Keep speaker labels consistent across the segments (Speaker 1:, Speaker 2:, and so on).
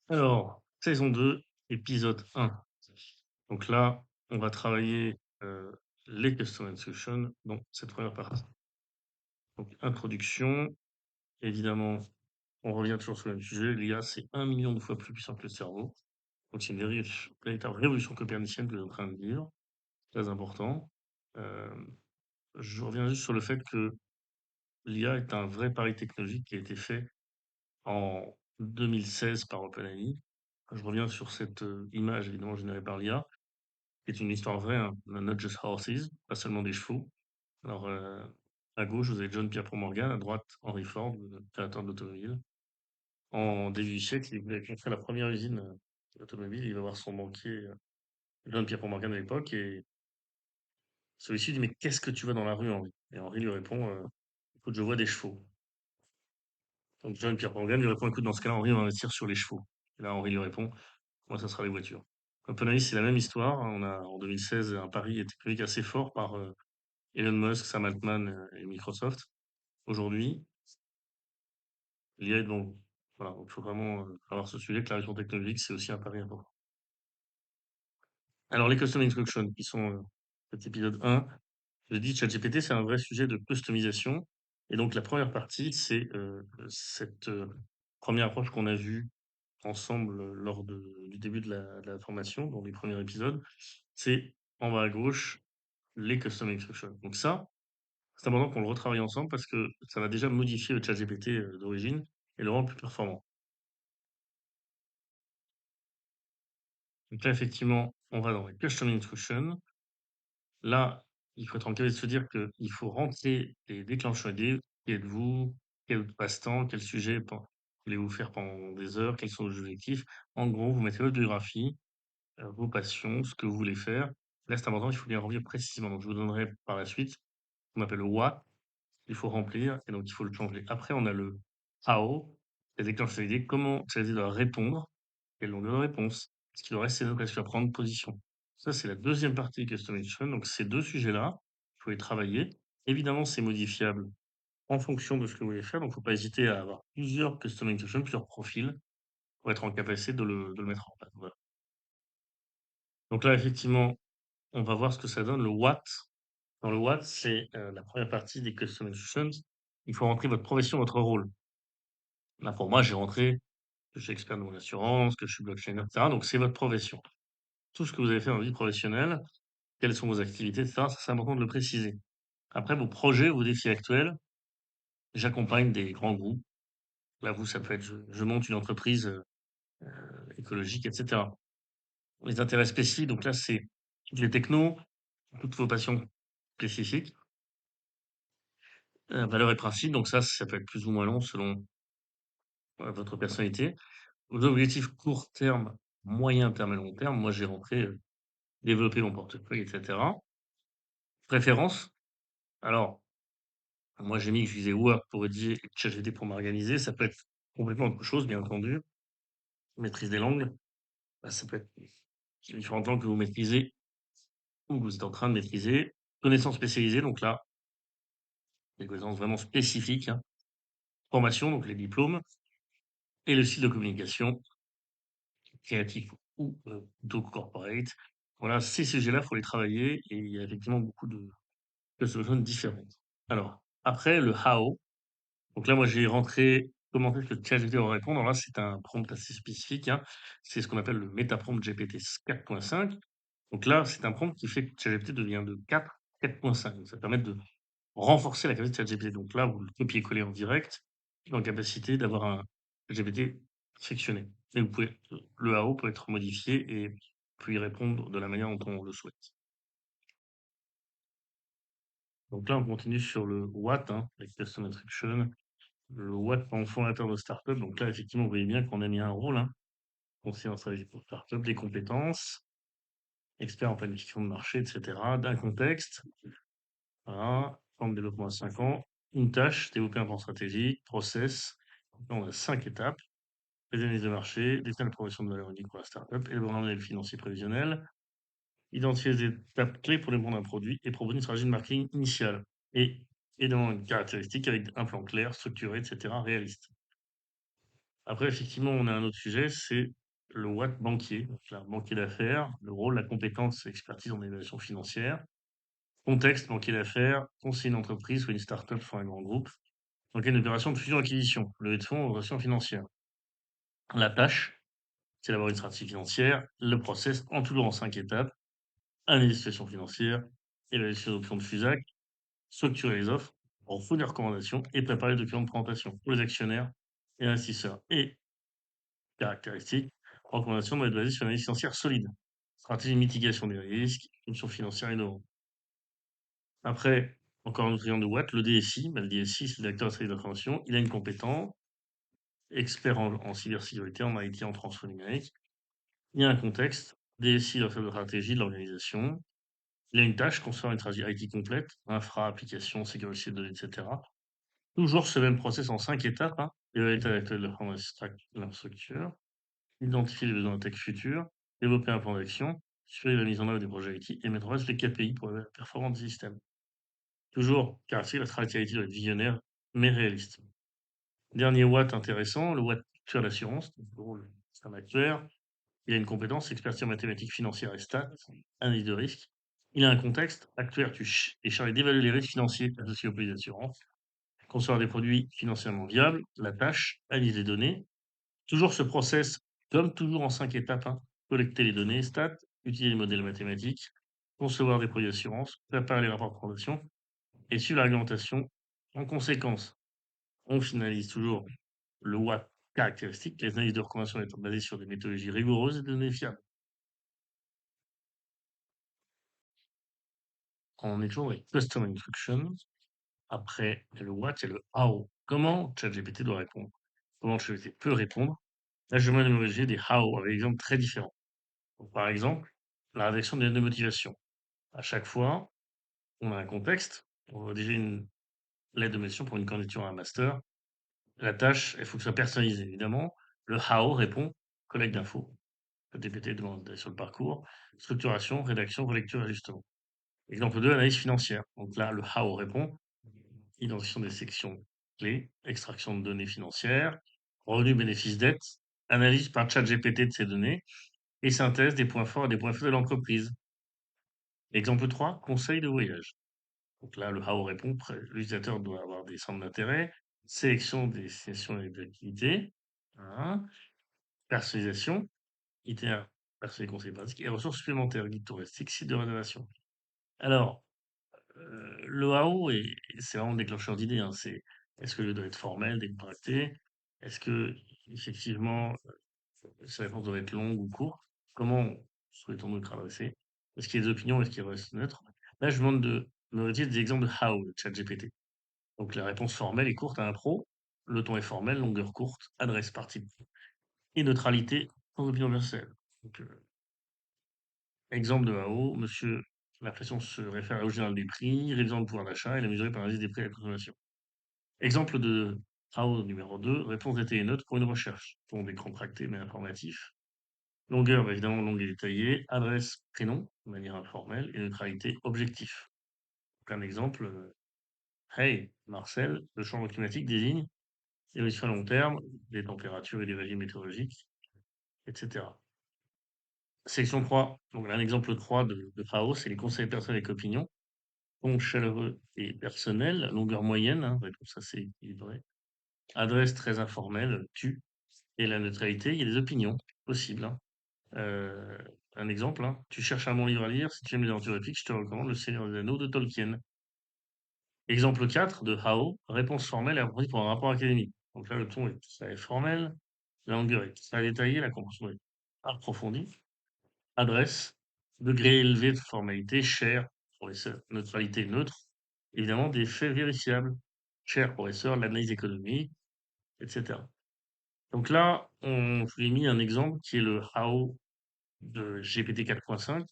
Speaker 1: Alors, saison 2, épisode 1. Donc là, on va travailler les custom instructions dans cette première partie. Donc, introduction, évidemment, on revient toujours sur le même sujet. L'IA, c'est 1 million de fois plus puissant que le cerveau. Donc, c'est une véritable révolution copernicienne que vous êtes en train de vivre. Très important. Euh, je reviens juste sur le fait que l'IA est un vrai pari technologique qui a été fait en 2016 par OpenAI. Je reviens sur cette image, évidemment, générée par l'IA. C'est une histoire vraie, hein, not just horses, pas seulement des chevaux. Alors, à gauche, vous avez John Pierpont Morgan, à droite, Henry Ford, le créateur de l'automobile. En début du siècle, il voulait construire la première usine d'automobile. Il va voir son banquier, John Pierpont Morgan à l'époque, et celui-ci lui dit: mais qu'est-ce que tu vois dans la rue, Henry? Et Henry lui répond: écoute, je vois des chevaux. Donc John Pierpont Morgan lui répond: écoute, dans ce cas-là, Henry va investir sur les chevaux. Et là, Henry lui répond: moi, ça sera les voitures. OpenAI, c'est la même histoire. On a en 2016 un pari technologique assez fort par Elon Musk, Sam Altman et Microsoft. Aujourd'hui, l'IA est donc voilà, donc il faut vraiment avoir ce sujet que la révolution technologique, c'est aussi un pari important. Alors, les custom instructions, qui sont cet épisode 1, je dis ChatGPT, c'est un vrai sujet de customisation. Et donc, la première partie, c'est cette première approche qu'on a vue ensemble lors du début de la formation, dans les premiers épisodes. C'est en bas à gauche, les custom instructions. Donc ça, c'est important qu'on le retravaille ensemble parce que ça va déjà modifier le ChatGPT d'origine et le rendre plus performant. Donc là, effectivement, on va dans les custom instructions. Là, il faut être en capacité de se dire qu'il faut rentrer les déclencheurs idées. Qui êtes-vous? Quel passe-temps? Quel sujet voulez-vous faire pendant des heures? Quels sont vos objectifs? En gros, vous mettez votre biographie, vos passions, ce que vous voulez faire. Là, c'est important, il faut bien remplir précisément. Donc, je vous donnerai par la suite ce qu'on appelle le what. Il faut remplir et donc il faut le changer. Après, on a le how, c'est déclencher l'idée, comment ChatGPT doit répondre, quelle longueur de réponse, est-ce qu'il doit rester donc est-ce qu'il doit prendre position. Ça, c'est la deuxième partie de Customization. Donc, ces deux sujets-là, il faut les travailler. Évidemment, c'est modifiable en fonction de ce que vous voulez faire. Donc, il ne faut pas hésiter à avoir plusieurs Customization, plusieurs profils pour être en capacité de le mettre en place. Voilà. Donc là, effectivement, on va voir ce que ça donne. Le what. Dans le what, c'est la première partie des Customizations. Il faut rentrer votre profession, votre rôle. Là, pour moi, j'ai rentré que je suis expert de mon assurance, que je suis blockchain, etc. Donc, c'est votre profession. Tout ce que vous avez fait dans la vie professionnelle, quelles sont vos activités, etc. Ça, c'est important de le préciser. Après, vos projets, vos défis actuels, j'accompagne des grands groupes. Là, vous, ça peut être, je monte une entreprise écologique, etc. Les intérêts spécifiques, donc là, c'est toutes les technos, toutes vos passions spécifiques, valeurs et principes. Donc ça peut être plus ou moins long selon votre personnalité. Vos objectifs court terme, moyen terme et long terme. Moi, j'ai rentré développer mon portefeuille, et cetera. Préférence, alors, moi j'ai mis que j'utilisais Word pour rédiger et ChatGPT pour m'organiser. Ça peut être complètement autre chose, bien entendu. Maîtrise des langues, bah, ça peut être différentes langues que vous maîtrisez ou que vous êtes en train de maîtriser. Connaissances spécialisées, donc là, des connaissances vraiment spécifiques, hein. Formation, donc les diplômes, et le style de communication, créatif ou plutôt corporate. Voilà, ces sujets-là, il faut les travailler et il y a effectivement beaucoup de solutions différentes. Alors, après, le how. Donc là, moi, j'ai rentré comment est-ce que ChatGPT va répondre. Alors là, c'est un prompt assez spécifique, hein. C'est ce qu'on appelle le Metaprompt GPT 4.5. Donc là, c'est un prompt qui fait que ChatGPT devient de 4.5. Donc ça permet de renforcer la capacité de ChatGPT. Donc là, vous le copiez-collez en direct, en capacité d'avoir un ChatGPT sectionné. Et vous pouvez, le AO peut être modifié et peut y répondre de la manière dont on le souhaite. Donc là, on continue sur le what, hein, avec Custom Attribution. Le what en fondateur de start-up. Donc là, effectivement, vous voyez bien qu'on a mis un rôle, hein, conseiller en stratégie pour start-up, des compétences, expert en planification de marché, etc., d'un contexte, voilà, plan de développement à 5 ans, une tâche, développer un plan stratégique, process. Donc là, on a 5 étapes. Les analyses de marché, définir la promotion de valeur unique pour la start-up, élaborer un modèle financier prévisionnel, identifier les étapes clés pour développement d'un produit et proposer une stratégie de marketing initiale. Et dans une caractéristique avec un plan clair, structuré, etc., réaliste. Après, effectivement, on a un autre sujet, c'est le what banquier. Donc là, banquier d'affaires, le rôle, la compétence, l'expertise en évaluation financière. Contexte, banquier d'affaires, conseiller d'entreprise, soit une start-up, soit un grand groupe. Dans le cadre d'une opération de fusion-acquisition, levée de fonds, opération financière. La tâche, c'est d'avoir une stratégie financière. Le process, en toujours en 5 étapes. Analyse de situation financière, évaluation des options de FUSAC, structurer les offres, fournir des recommandations et préparer les documents de présentation pour les actionnaires et investisseurs. Et caractéristiques, recommandations doivent être basées sur une analyse financière solide, stratégie de mitigation des risques, options financières innovantes. Après, encore un autre exemple de Watt, le DSI, le DSI, c'est le directeur de service d'information, il a une compétence, expert en cybersécurité, en IT, en transfert numérique. Il y a un contexte, DSI doit faire de la stratégie de l'organisation. Il a une tâche, construire une stratégie IT complète, infra, application, sécurité de données, etc. Toujours ce même process en 5 étapes, hein. L'état actuel de l'infrastructure, identifier les besoins de tech futurs, développer un plan d'action, suivre la mise en œuvre des projets IT et mettre en place les KPI pour la performance du système. Toujours, car si la stratégie IT doit être visionnaire, mais réaliste. Dernier Watt intéressant, le Watt actuaire d'assurance, donc le rôle d'un actuaire. Il a une compétence, expertise en mathématiques financières et stats, analyse de risque. Il a un contexte, actuaire, est chargé d'évaluer les risques financiers associés aux pays d'assurance, concevoir des produits financièrement viables, la tâche, analyse les données. Toujours ce process, comme toujours en 5 étapes, hein, collecter les données, stats, utiliser les modèles mathématiques, concevoir des produits d'assurance, préparer les rapports de présentation et suivre la réglementation. En conséquence, on finalise toujours le WAP caractéristique, les analyses de recommandation étant basées sur des méthodologies rigoureuses et des données fiables. On est toujours avec Custom Instructions. Après le what, c'est le how. Comment ChatGPT doit répondre? Comment ChatGPT peut répondre? Là, je vais mémoriser des how avec des exemples très différents. Donc, par exemple, la rédaction des lettres de motivation. À chaque fois, on a un contexte. On voit déjà une lettre de motivation pour une candidature à un master. La tâche, il faut que ce soit personnalisé, évidemment. Le how répond collecte d'infos. Le GPT demande sur le parcours. Structuration, rédaction, relecture, ajustement. Exemple 2, analyse financière. Donc là, le how répond identification des sections clés, extraction de données financières, revenus, bénéfices, dettes, analyse par ChatGPT de ces données et synthèse des points forts et des points faibles de l'entreprise. Exemple 3, conseil de voyage. Donc là, le how répond, l'utilisateur doit avoir des centres d'intérêt, sélection des sessions et d'activités, hein, personnalisation, itinéraire personnalisé conseil pratique et ressources supplémentaires, guide touristique, site de réservation. Alors, le how c'est vraiment le déclencheur d'idées, hein. C'est est-ce que je dois être formel, décontracté? Est-ce qu'effectivement, ces réponses doivent être longues ou courtes? Comment souhaitons-nous être adressés? Est-ce qu'il y a des opinions? Est-ce qu'il reste neutre? Là, je vous demande de me redire des exemples de how de ChatGPT. Donc la réponse formelle est courte à un pro, le ton est formel, longueur courte, adresse partie et neutralité sans opinion personnelle. Donc, exemple de how, monsieur, l'inflation se réfère à la hausse générale des prix, révisant le pouvoir d'achat et la mesurée par l'indice des prix à la consommation. Exemple de travaux numéro 2, réponse détaillée et neutre pour une recherche. Ton d'écran tracté mais informatif. Longueur, bah, évidemment, longue et détaillée. Adresse, prénom, de manière informelle. Et neutralité, objectif. Donc, un exemple, hey, Marcel, le changement climatique désigne évolution à long terme des températures et des régimes météorologiques, etc. Section 3, donc un exemple 3 de FAO, c'est les conseils personnels et opinions. Ton chaleureux et personnel, longueur moyenne, hein, réponse assez équilibrée. Adresse très informelle, tu. Et la neutralité, il y a des opinions possibles, hein. Euh, un exemple, hein. Tu cherches un bon livre à lire, si tu aimes les aventures épiques, je te recommande Le Seigneur des Anneaux de Tolkien. Exemple 4 de Hao, réponse formelle et approfondie pour un rapport académique. Donc là, le ton est très formel, la longueur est très détaillée, la compréhension est approfondie. Adresse, degré élevé de formalité, cher, professeur, neutralité neutre. Évidemment, des faits vérifiables, cher professeur, l'analyse économique, etc. Donc là, on je vous ai mis un exemple qui est le Hao de GPT 4.5,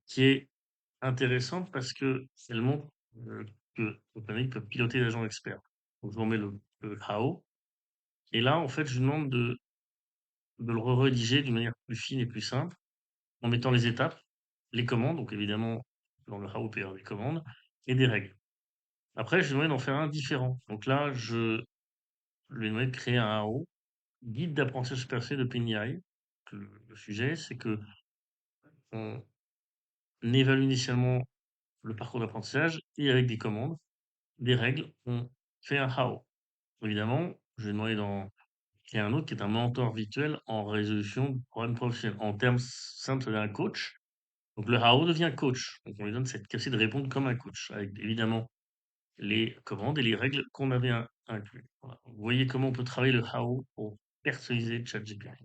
Speaker 1: qui est intéressante parce qu'elle montre que OpenAI peut piloter l'agent expert. Donc je vous remets le How. Et là, en fait, je vous demande de le rédiger d'une manière plus fine et plus simple, en mettant les étapes, les commandes, donc évidemment, dans le How, il peut y avoir des commandes, et des règles. Après, je lui demande d'en faire un différent. Donc là, je lui demande de créer un How guide d'apprentissage personnel d'OpenAI. Le sujet, c'est qu'on évalue initialement le parcours d'apprentissage et avec des commandes, des règles, on fait un HAO. Évidemment, je vais demander d'en créer un autre qui est un mentor virtuel en résolution de problèmes professionnels. En termes simples, ça devient un coach. Donc le HAO devient coach. Donc on lui donne cette capacité de répondre comme un coach, avec évidemment les commandes et les règles qu'on avait inclus. Voilà. Vous voyez comment on peut travailler le HAO pour personnaliser ChatGPT.